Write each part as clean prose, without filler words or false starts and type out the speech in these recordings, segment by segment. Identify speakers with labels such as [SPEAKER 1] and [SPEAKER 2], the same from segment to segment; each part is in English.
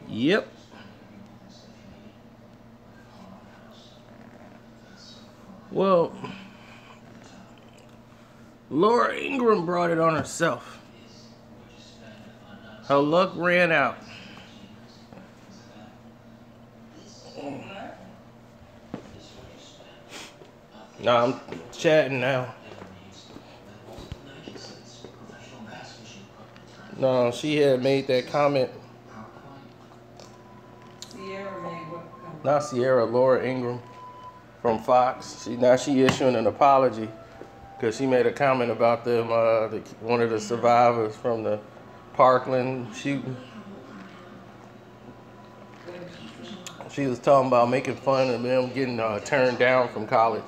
[SPEAKER 1] Yep. Well, Laura Ingraham brought it on herself. Her luck ran out. Nah, I'm chatting now. No, she had made that comment.
[SPEAKER 2] Sierra made what comment?
[SPEAKER 1] Not Sierra, Laura Ingraham from Fox. She issuing an apology because she made a comment about them, one of the survivors from the Parkland shooting. She was talking about making fun of them getting turned down from college,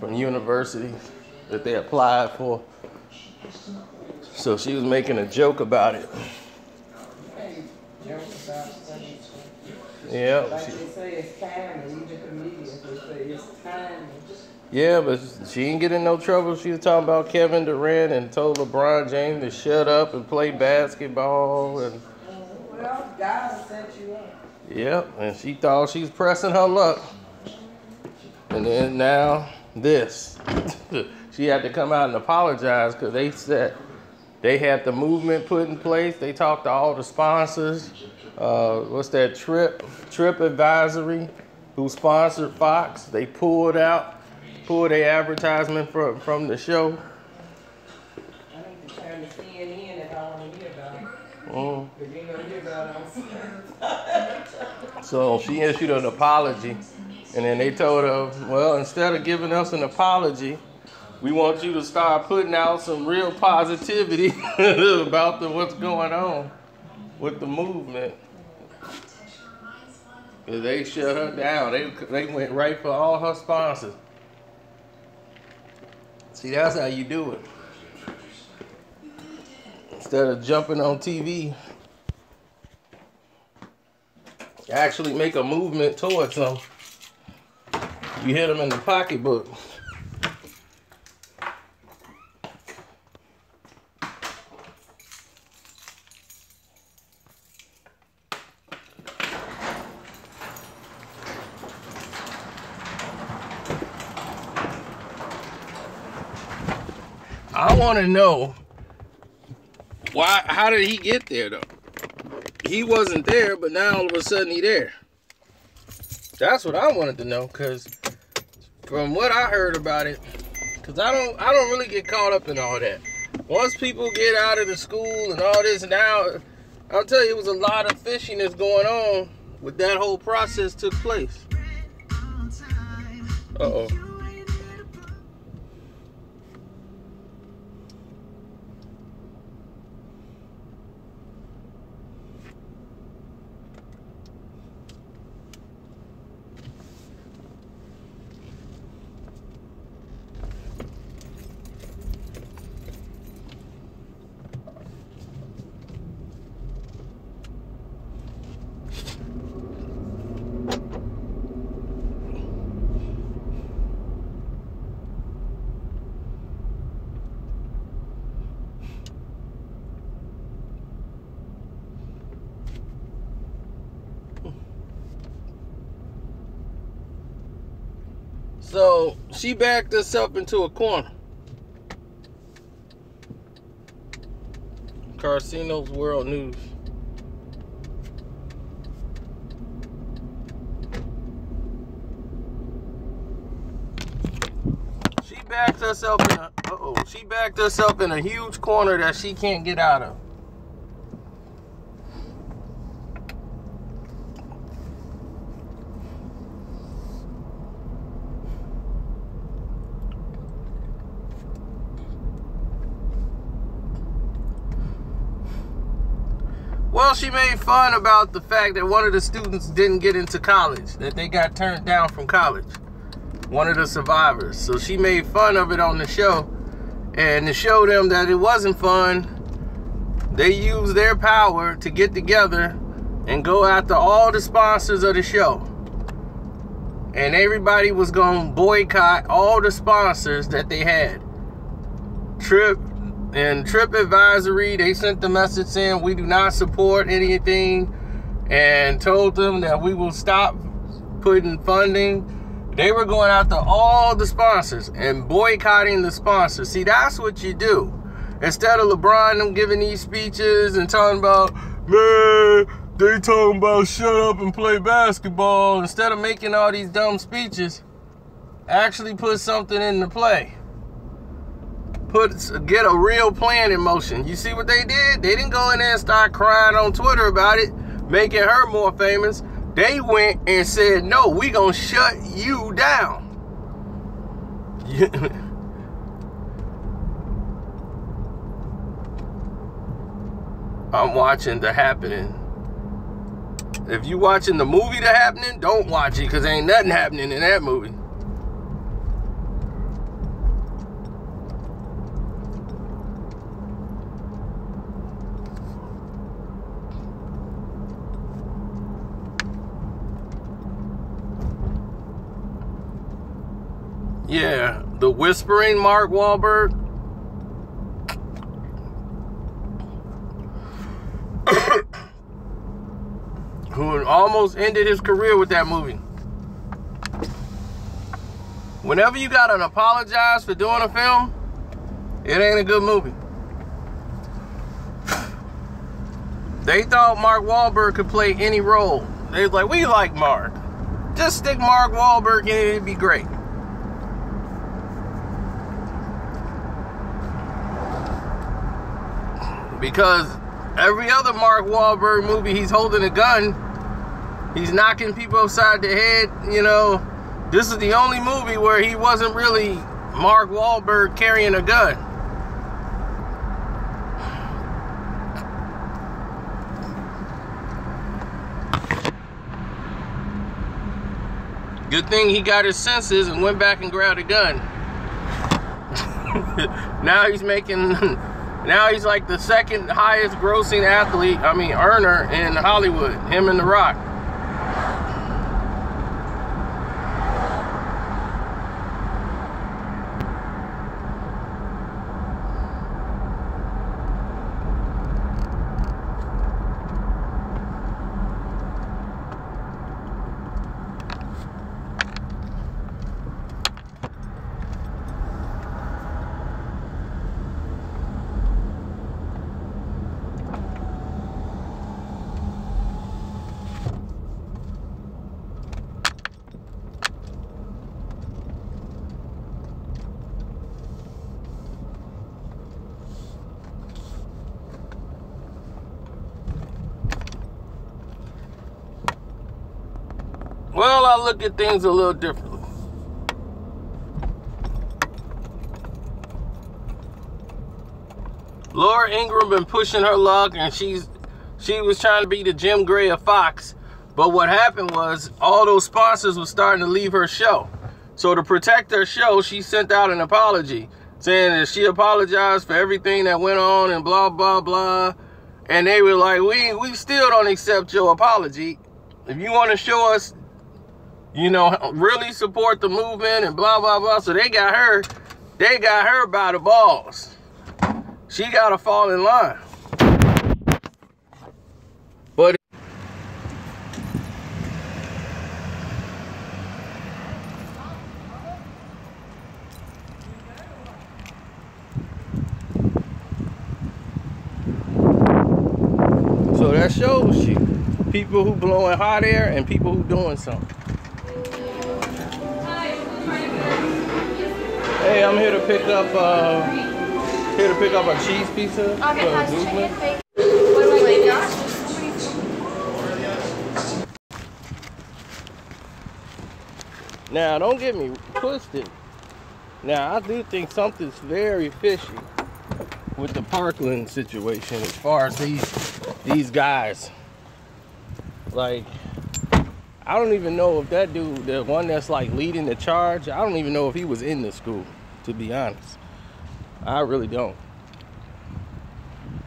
[SPEAKER 1] from university that they applied for. So she was making a joke about it. Yeah.
[SPEAKER 2] Like they say it's time, and even comedians they say it's time.
[SPEAKER 1] Yeah, but she didn't get in no trouble. She was talking about Kevin Durant and told LeBron James to shut up and play basketball. And
[SPEAKER 2] well, God set you up.
[SPEAKER 1] yep, and she thought she was pressing her luck. And then now this. She had to come out and apologize because they said they had the movement put in place. They talked to all the sponsors. What's that, Trip Advisory, who sponsored Fox. They pulled their advertisement from the show.
[SPEAKER 2] I need to turn to CNN if I want to hear about it. But you don't hear about it on CNN.
[SPEAKER 1] So she issued an apology, and then they told her, well, instead of giving us an apology, we want you to start putting out some real positivity about what's going on with the movement. Because they shut her down. They went right for all her sponsors. See, that's how you do it. Instead of jumping on TV, you actually make a movement towards them. You hit them in the pocketbook. I want to know how did he get there though? He wasn't there, but now all of a sudden he's there. That's what I wanted to know, because from what I heard about it, because I don't really get caught up in all that. Once people get out of the school and all this now, I'll tell you, it was a lot of fishiness going on with that whole process took place. Uh-oh. So she backed herself into a corner. Carcino's World News. She backed herself in a huge corner that she can't get out of. Well, she made fun about the fact that one of the students didn't get into college, that they got turned down from college. One of the survivors. So she made fun of it on the show. And to show them that it wasn't fun, they used their power to get together and go after all the sponsors of the show. And everybody was going to boycott all the sponsors that they had. Trip Advisory, they sent the message saying we do not support anything and told them that we will stop putting funding. They were going after all the sponsors and boycotting the sponsors. See, that's what you do. Instead of LeBron them giving these speeches and talking about, man, they talking about shut up and play basketball. Instead of making all these dumb speeches, actually put something into play. Get a real plan in motion. You see what they did? They didn't go in there and start crying on Twitter about it, making her more famous. They went and said, no, we gonna shut you down. I'm watching The Happening. If you watching the movie The Happening, don't watch it, because ain't nothing happening in that movie. Yeah, the whispering Mark Wahlberg. Who almost ended his career with that movie. Whenever you gotta apologize for doing a film, it ain't a good movie. They thought Mark Wahlberg could play any role. They was like, we like Mark. Just stick Mark Wahlberg in it, it'd be great. Because every other Mark Wahlberg movie, he's holding a gun. He's knocking people upside the head. You know, this is the only movie where he wasn't really Mark Wahlberg carrying a gun. Good thing he got his senses and went back and grabbed a gun. Now he's making... Now he's like the second highest grossing earner in Hollywood, him and The Rock. Well, I look at things a little differently. Laura Ingraham been pushing her luck, and she was trying to be the Jim Gray of Fox. But what happened was all those sponsors were starting to leave her show. So to protect her show, she sent out an apology saying that she apologized for everything that went on and blah, blah, blah. And they were like, we still don't accept your apology. If you want to show us, you know, really support the movement and blah, blah, blah. So they got her by the balls. She got to fall in line. But so that shows you people who blowing hot air and people who doing something. Hey, I'm here to pick up a cheese pizza. Okay, now, don't get me twisted. Now, I do think something's very fishy with the Parkland situation as far as these guys. Like, I don't even know if that dude, the one that's like leading the charge, I don't even know if he was in the school, to be honest. I really don't.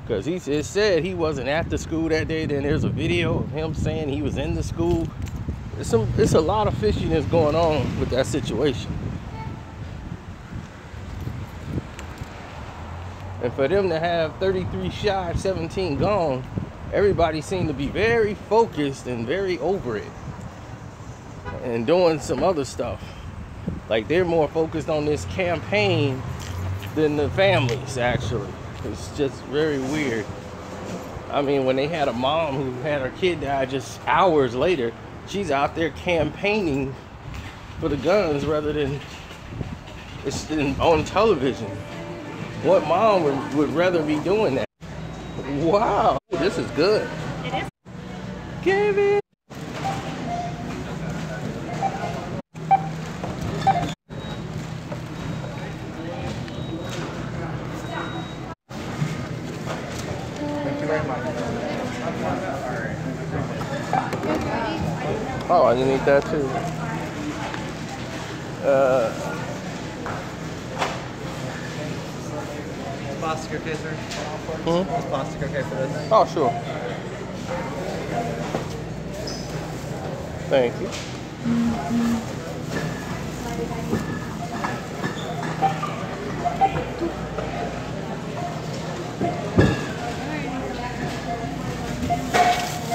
[SPEAKER 1] Because it said he wasn't at the school that day. Then there's a video of him saying he was in the school. It's a lot of fishiness going on with that situation. And for them to have 33 shot, 17 gone, everybody seemed to be very focused and very over it and doing some other stuff. Like they're more focused on this campaign than the families, actually. It's just very weird. I mean, when they had a mom who had her kid die just hours later, she's out there campaigning for the guns rather than it's on television. What mom would rather be doing that? Wow, this is good.
[SPEAKER 3] It is.
[SPEAKER 1] Give it. Oh, I didn't eat that too.
[SPEAKER 4] Plastic okay, sir? Is plastic okay for this?
[SPEAKER 1] Oh, sure. Thank you.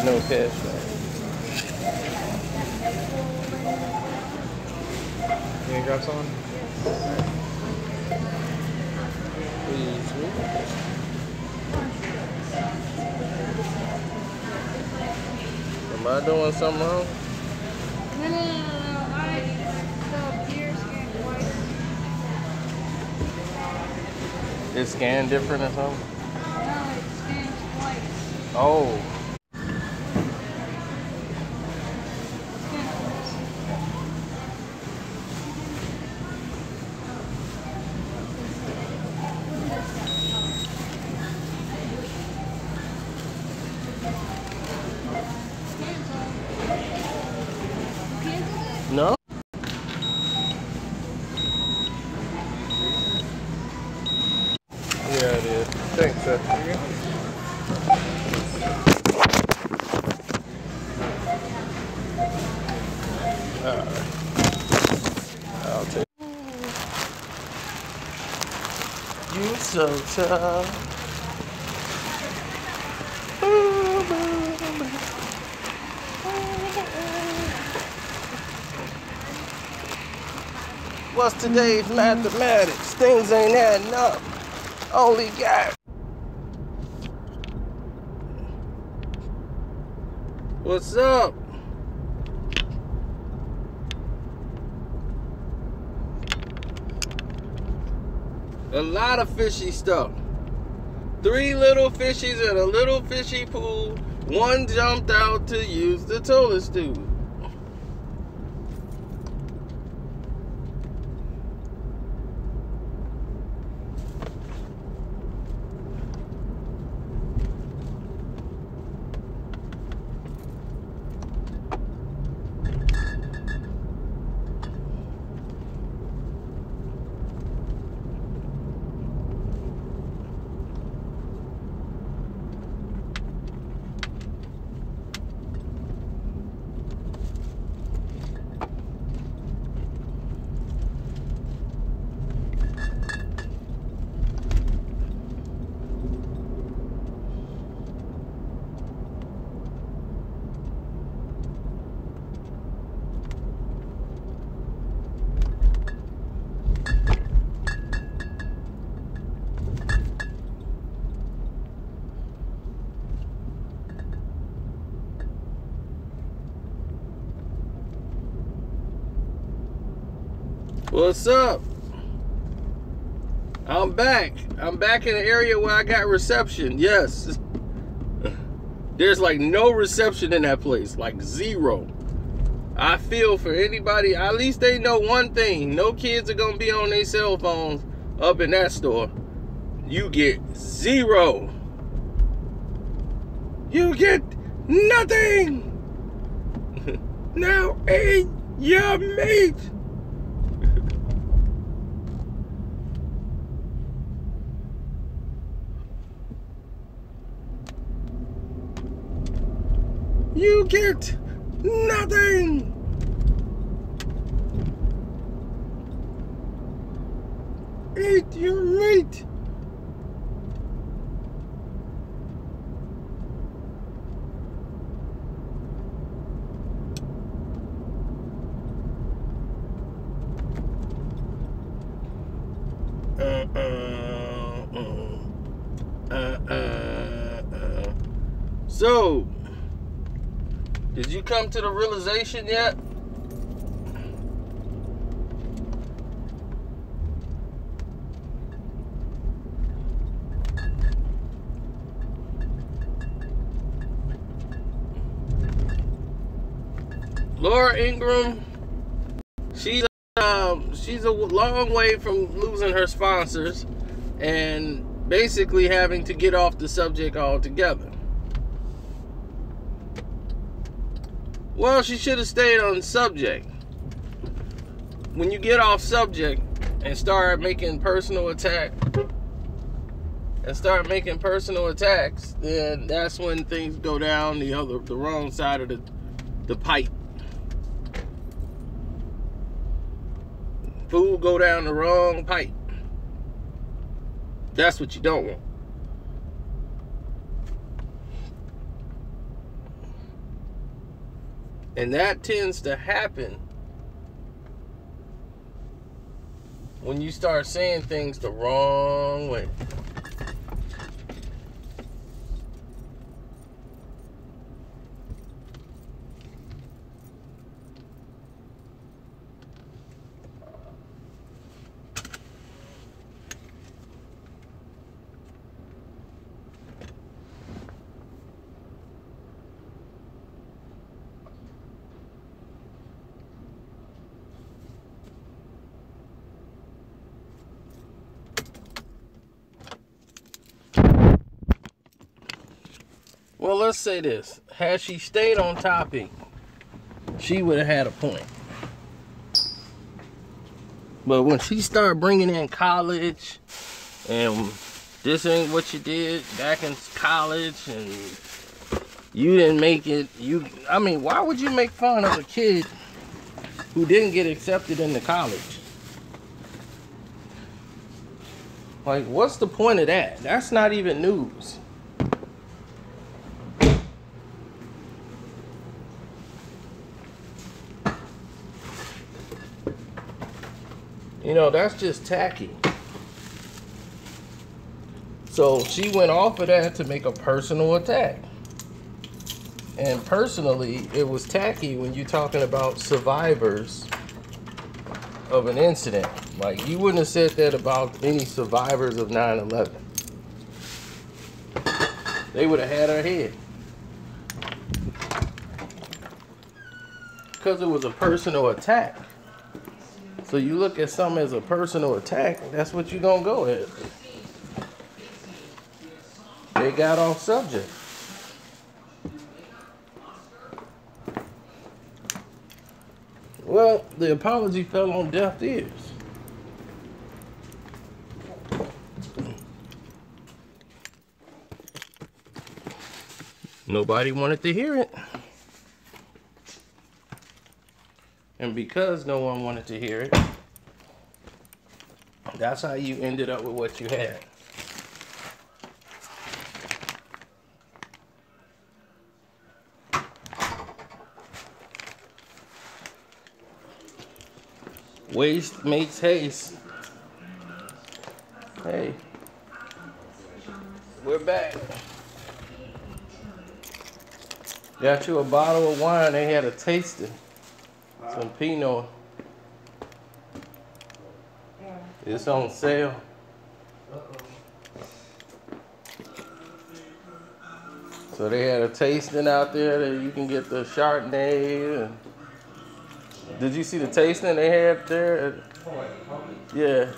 [SPEAKER 1] No cash.
[SPEAKER 4] Can you grab someone?
[SPEAKER 1] Please. Am I doing something wrong?
[SPEAKER 3] No. The beer scanned twice.
[SPEAKER 1] It's scanned different or something?
[SPEAKER 3] No, it scanned twice.
[SPEAKER 1] Oh. No? Yeah, it is. Thanks, sir. Alright. I'll take you so tough. What's today's mathematics? Things ain't adding up. Only got. What's up? A lot of fishy stuff. 3 little fishies in a little fishy pool. One jumped out to use the toilet stool. What's up? I'm back. I'm back in an area where I got reception. Yes. There's like no reception in that place. Like 0. I feel for anybody. At least they know one thing. No kids are going to be on their cell phones up in that store. You get 0. You get nothing. Now eat your meat. You get nothing. Eat your meat. So, did you come to the realization yet? Laura Ingraham, she's a long way from losing her sponsors and basically having to get off the subject altogether. Well, she should have stayed on subject. When you get off subject and start making personal attacks, then that's when things go down the wrong side of the pipe. Food go down the wrong pipe. That's what you don't want. And that tends to happen when you start saying things the wrong way. Well, let's say this. Had she stayed on topic, she would have had a point. But when she started bringing in college, and this ain't what you did back in college, and you didn't make it, I mean, why would you make fun of a kid who didn't get accepted into college? Like, what's the point of that? That's not even news. You know, that's just tacky. So she went off of that to make a personal attack. And personally, it was tacky when you're talking about survivors of an incident. Like, you wouldn't have said that about any survivors of 9/11. They would have had her head. Because it was a personal attack. So you look at something as a personal attack, that's what you're gonna go at. They got off subject. Well, the apology fell on deaf ears. Nobody wanted to hear it. And because no one wanted to hear it, that's how you ended up with what you had. Waste makes haste. Hey, we're back. Got you a bottle of wine. They had a tasting. Some Pinot. It's on sale. So they had a tasting out there that you can get the Chardonnay. And did you see the tasting they had there? Yeah.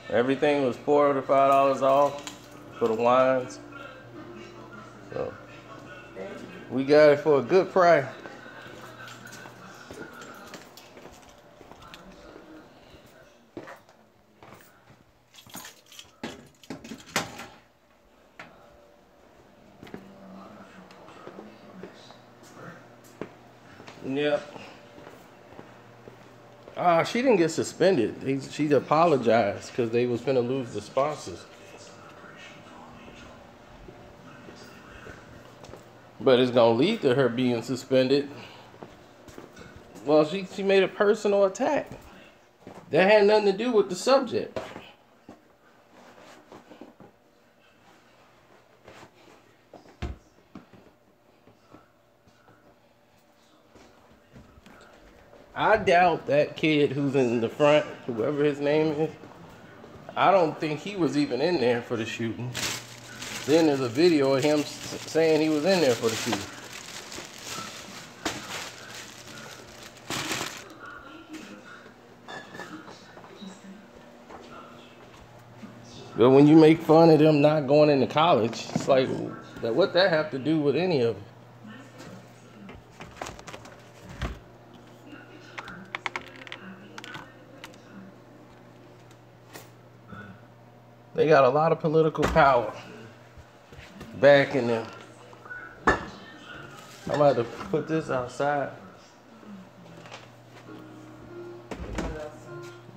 [SPEAKER 1] Everything was $4 to $5 off for the wines. So we got it for a good price. Yep. She didn't get suspended. She apologized because they was finna lose the sponsors. But it's gonna lead to her being suspended. Well, she made a personal attack. That had nothing to do with the subject. I doubt that kid who's in the front, whoever his name is, I don't think he was even in there for the shooting. Then there's a video of him saying he was in there for the shooting. But when you make fun of them not going into college, it's like, what that have to do with any of it? They got a lot of political power back in them. I'm about to put this outside.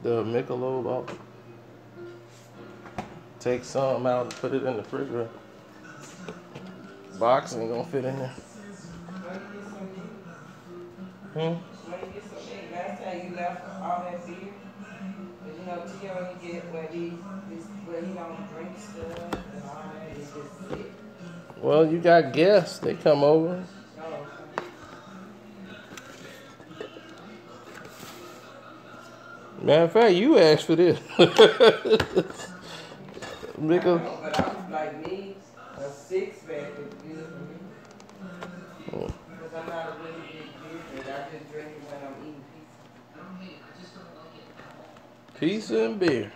[SPEAKER 1] The Michelob out. Take some out and put it in the refrigerator. Box ain't gonna fit in there.
[SPEAKER 2] When you get some egg, last time you left all that beer, but you know, Tio, he get where he don't drink stuff and all that, he just sit.
[SPEAKER 1] Well, you got guests, they come over.
[SPEAKER 2] Oh,
[SPEAKER 1] Matter of fact, you asked for this.
[SPEAKER 2] but I was like me, a 6-pack is good for me. Because I'm not a really big beer drinker, I just drink it when I'm eating pizza.
[SPEAKER 1] Pizza and beer.